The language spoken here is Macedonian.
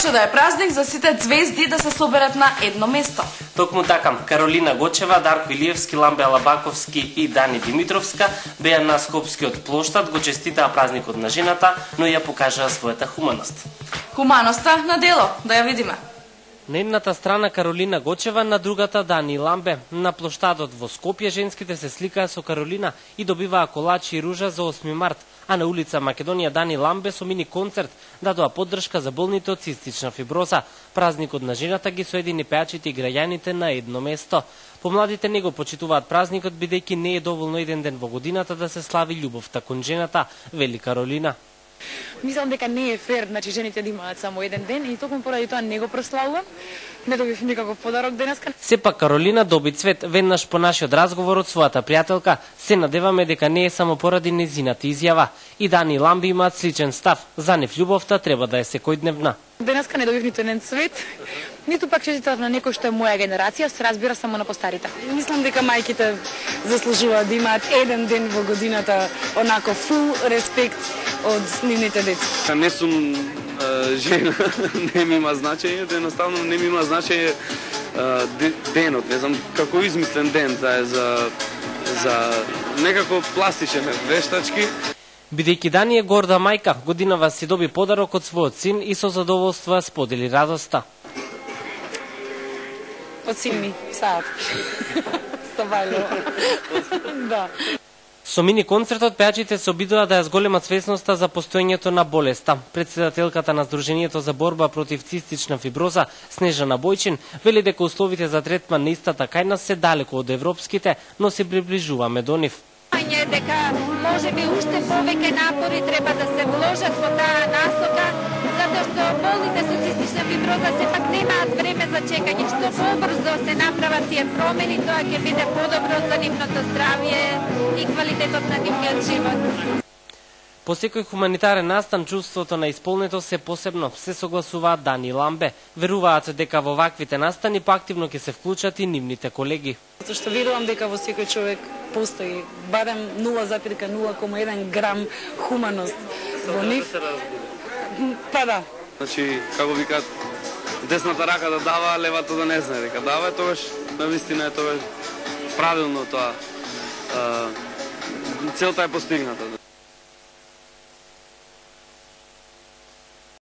што да е празник за сите звезди да се соберат на едно место. Токму така, Каролина Гочева, Дарко Илиевски, Ламбе Алабаковски и Дани Димитровска беа на Скопскиот плоштад, го честитаа празникот на жената, но ја покажаа својата хуманост. Хуманоста на дело, да ја видиме. На едната страна Каролина Гочева, на другата Дани Ламбе. На плоштадот во Скопје женските се сликаа со Каролина и добиваа колачи и ружа за 8 март, а на улица Македонија Дани Ламбе со мини концерт дадоа поддршка за болните од цистична фиброза. Празникот на жената ги соедини пеачите и граѓаните на едно место. Помладите не го почитуваат празникот бидејќи не е доволно еден ден во годината да се слави љубовта кон жената, вели Каролина. Мислам дека не е фер, значи жените да имаат само еден ден и токму поради тоа не го прославувам. Не добив никаков подарок денеска. Сепак Каролина доби цвет веднаш по нашиот разговор од својата пријателка. Се надеваме дека не е само поради незината изјава. И Дани и Ламби имаат сличен став. За нив љубовта треба да е секојдневна. Денеска не добив ниту еден цвет, ниту пак честитав на некој што е моја генерација, се разбира само на постарите. Мислам дека мајките заслужуваат да имаат еден ден во годината онако фул респект од нивните деца. Не сум жена, не ми има значење, едноставно не ми има значење денот, не знам како измислен ден да е за некако пластичен, вештачки. Бидејќи Дани е горда мајка, годинава си доби подарок од својот син и со задоволство сподели радоста. Од син ми, саат. Ставајло. Да. Со мини концертот пеачите се обидоа да ја зголемат свесноста за постоењето на болеста. Председателката на Сдруженијето за борба против цистична фиброза, Снежана Бојчин, вели дека условите за третман на истата кај нас се далеку од европските, но се приближуваме до нив. Дека можеби уште повеќе напори треба да се вложат во таа насока, затоа што болните со цистична фиброза сепак немаат време за чекање. Што побрзо се направат тие промени, тоа ќе биде подобро за нивното здравје и квалитетот на нивниот живот. По секој хуманитарен настан, чувството на исполнето се посебно, се согласуваат Дани и Ламбе. Веруваат дека во ваквите настани поактивно ќе се вклучат и нивните колеги. Затоа што верувам дека во секој човек постои барем 0,01 грам хуманост во нив. Па да. Значи, како викаат, десната рака да дава, левата да не знае дека дава, тогаш навистина е тоа правилно тоа. Целта е постигната.